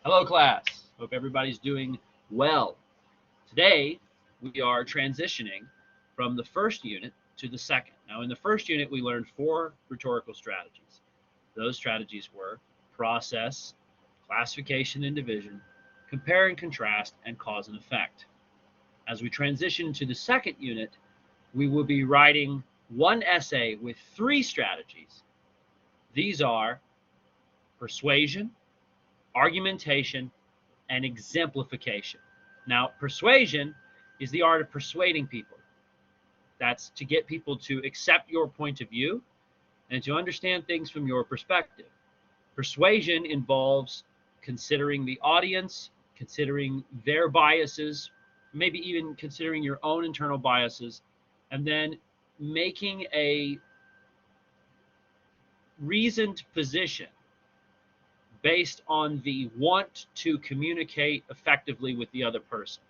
Hello, class. Hope everybody's doing well. Today, we are transitioning from the first unit to the second. Now, in the first unit, we learned 4 rhetorical strategies. Those strategies were process, classification and division, compare and contrast, and cause and effect. As we transition to the second unit, we will be writing one essay with 3 strategies. These are persuasion, argumentation, and exemplification. Now, persuasion is the art of persuading people. That's to get people to accept your point of view and to understand things from your perspective. Persuasion involves considering the audience, considering their biases, maybe even considering your own internal biases, and then making a reasoned position based on the want to communicate effectively with the other person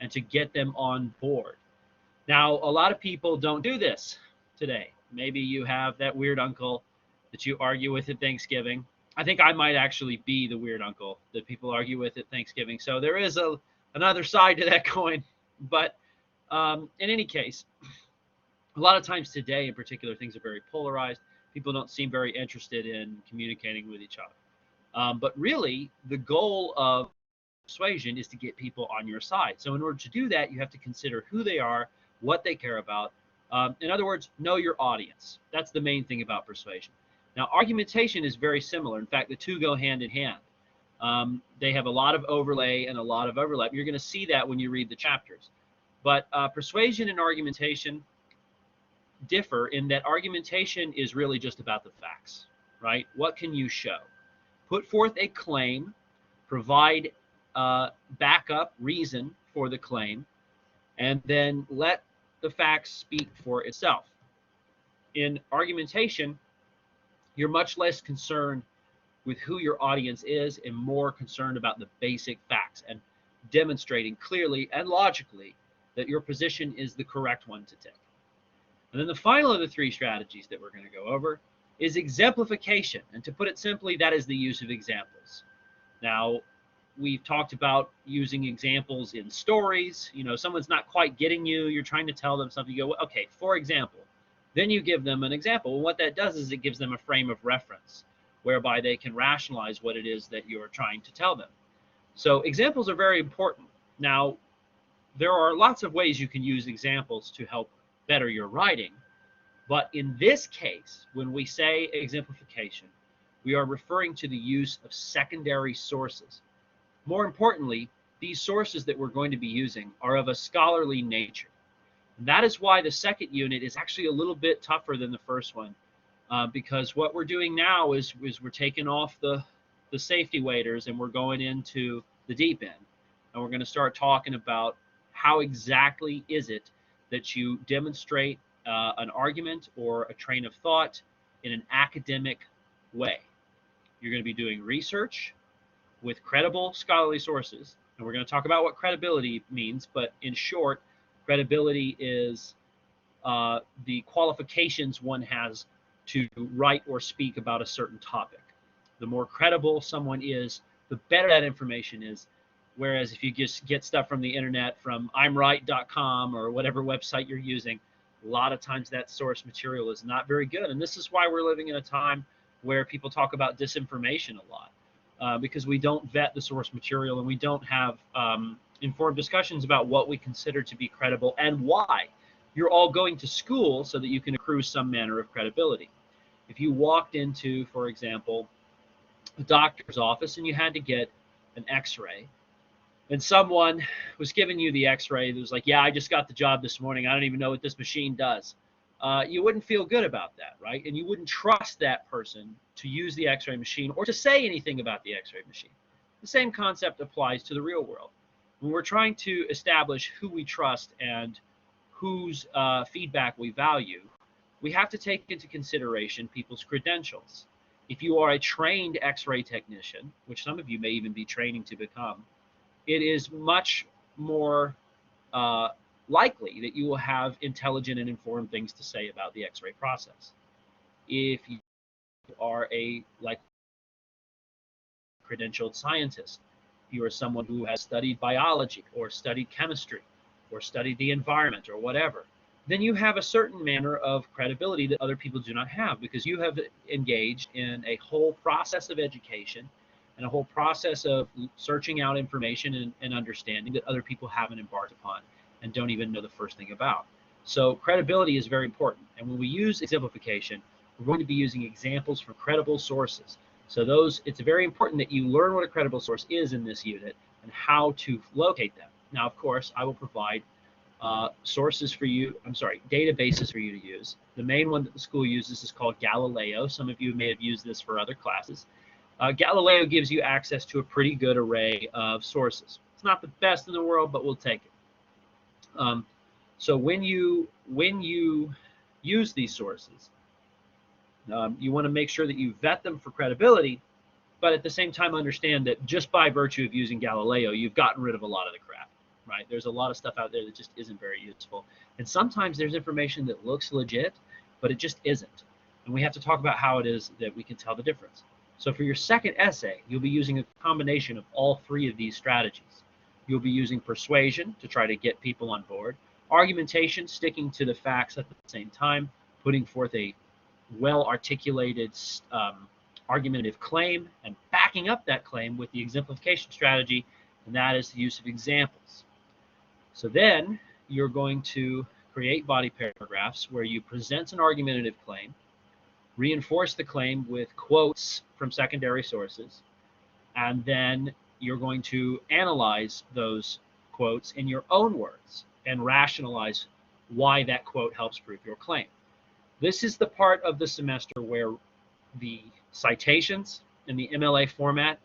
and to get them on board. Now, a lot of people don't do this today. Maybe you have that weird uncle that you argue with at Thanksgiving. I think I might actually be the weird uncle that people argue with at Thanksgiving. So there is another side to that coin. But in any case, a lot of times today in particular, things are very polarized. People don't seem very interested in communicating with each other. But really, the goal of persuasion is to get people on your side. So in order to do that, you have to consider who they are, what they care about. In other words, know your audience. That's the main thing about persuasion. Now, argumentation is very similar. In fact, the two go hand in hand. They have a lot of overlay and a lot of overlap. You're going to see that when you read the chapters. But persuasion and argumentation differ in that argumentation is really just about the facts, right? What can you show? Put forth a claim, provide backup reason for the claim, and then let the facts speak for itself. In argumentation, you're much less concerned with who your audience is and more concerned about the basic facts and demonstrating clearly and logically that your position is the correct one to take. And then the final of the 3 strategies that we're going to go over is exemplification. And to put it simply, that is the use of examples. Now, we've talked about using examples in stories. You know, someone's not quite getting you. You're trying to tell them something. You go, okay, for example. Then you give them an example. And what that does is it gives them a frame of reference whereby they can rationalize what it is that you're trying to tell them. So examples are very important. Now, there are lots of ways you can use examples to help better your writing. But in this case, when we say exemplification, we are referring to the use of secondary sources. More importantly, these sources that we're going to be using are of a scholarly nature. And that is why the second unit is actually a little bit tougher than the first one, because what we're doing now is we're taking off the safety waders and we're going into the deep end. And we're going to start talking about how exactly is it that you demonstrate an argument or a train of thought in an academic way. You're going to be doing research with credible scholarly sources, and we're going to talk about what credibility means, but in short, credibility is the qualifications one has to write or speak about a certain topic. The more credible someone is, the better that information is. Whereas if you just get stuff from the internet, from imright.com or whatever website you're using, a lot of times that source material is not very good. And this is why we're living in a time where people talk about disinformation a lot, because we don't vet the source material and we don't have informed discussions about what we consider to be credible and why. You're all going to school so that you can accrue some manner of credibility. If you walked into, for example, a doctor's office and you had to get an x-ray, and someone was giving you the x-ray that was like, yeah, I just got the job this morning. I don't even know what this machine does. You wouldn't feel good about that, right? And you wouldn't trust that person to use the x-ray machine or to say anything about the x-ray machine. The same concept applies to the real world. When we're trying to establish who we trust and whose feedback we value, we have to take into consideration people's credentials. If you are a trained x-ray technician, which some of you may even be training to become, it is much more likely that you will have intelligent and informed things to say about the x-ray process. If you are a credentialed scientist, you are someone who has studied biology or studied chemistry or studied the environment or whatever, then you have a certain manner of credibility that other people do not have, because you have engaged in a whole process of education and a whole process of searching out information and understanding that other people haven't embarked upon and don't even know the first thing about. So credibility is very important. And when we use exemplification, we're going to be using examples from credible sources. So it's very important that you learn what a credible source is in this unit and how to locate them. Now, of course, I will provide sources for you, databases for you to use. The main one that the school uses is called Galileo. Some of you may have used this for other classes. Galileo gives you access to a pretty good array of sources. It's not the best in the world, but we'll take it. So when you use these sources, you want to make sure that you vet them for credibility, but at the same time understand that just by virtue of using Galileo, you've gotten rid of a lot of the crap, right? There's a lot of stuff out there that just isn't very useful. And sometimes there's information that looks legit, but it just isn't. And we have to talk about how it is that we can tell the difference. So for your second essay, you'll be using a combination of all three of these strategies. You'll be using persuasion to try to get people on board, argumentation, sticking to the facts at the same time, putting forth a well-articulated argumentative claim and backing up that claim with the exemplification strategy, and that is the use of examples. So then you're going to create body paragraphs where you present an argumentative claim, reinforce the claim with quotes from secondary sources, and then you're going to analyze those quotes in your own words and rationalize why that quote helps prove your claim. This is the part of the semester where the citations in the MLA format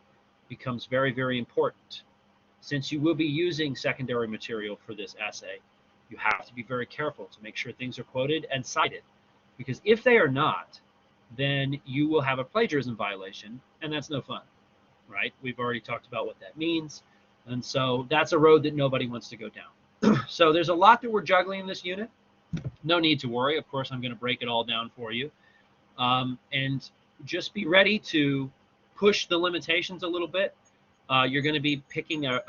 becomes very, very important. Since you will be using secondary material for this essay, you have to be very careful to make sure things are quoted and cited, because if they are not, then you will have a plagiarism violation, and that's no fun, right? We've already talked about what that means, and so that's a road that nobody wants to go down. So there's a lot that we're juggling in this unit. No need to worry. Of course, I'm going to break it all down for you. And just be ready to push the limitations a little bit. You're going to be picking a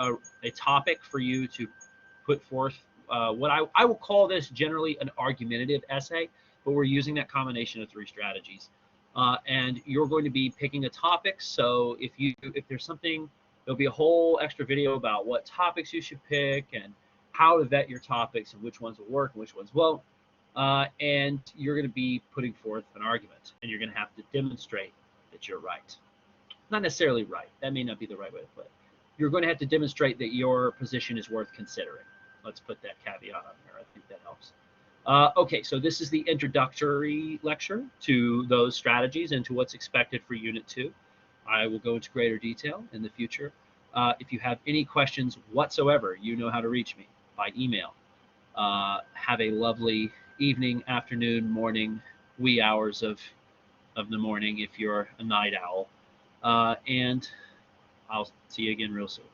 topic for you to put forth. What I will call this generally an argumentative essay, but we're using that combination of three strategies. And you're going to be picking a topic. So if there's something, there'll be a whole extra video about what topics you should pick and how to vet your topics and which ones will work and which ones won't. And you're going to be putting forth an argument, and you're going to have to demonstrate that you're right. Not necessarily right. That may not be the right way to put it. You're going to have to demonstrate that your position is worth considering. Let's put that caveat on there. I think that helps. Okay, so this is the introductory lecture to those strategies and to what's expected for Unit 2. I will go into greater detail in the future. If you have any questions whatsoever, you know how to reach me by email. Have a lovely evening, afternoon, morning, wee hours of the morning if you're a night owl. And I'll see you again real soon.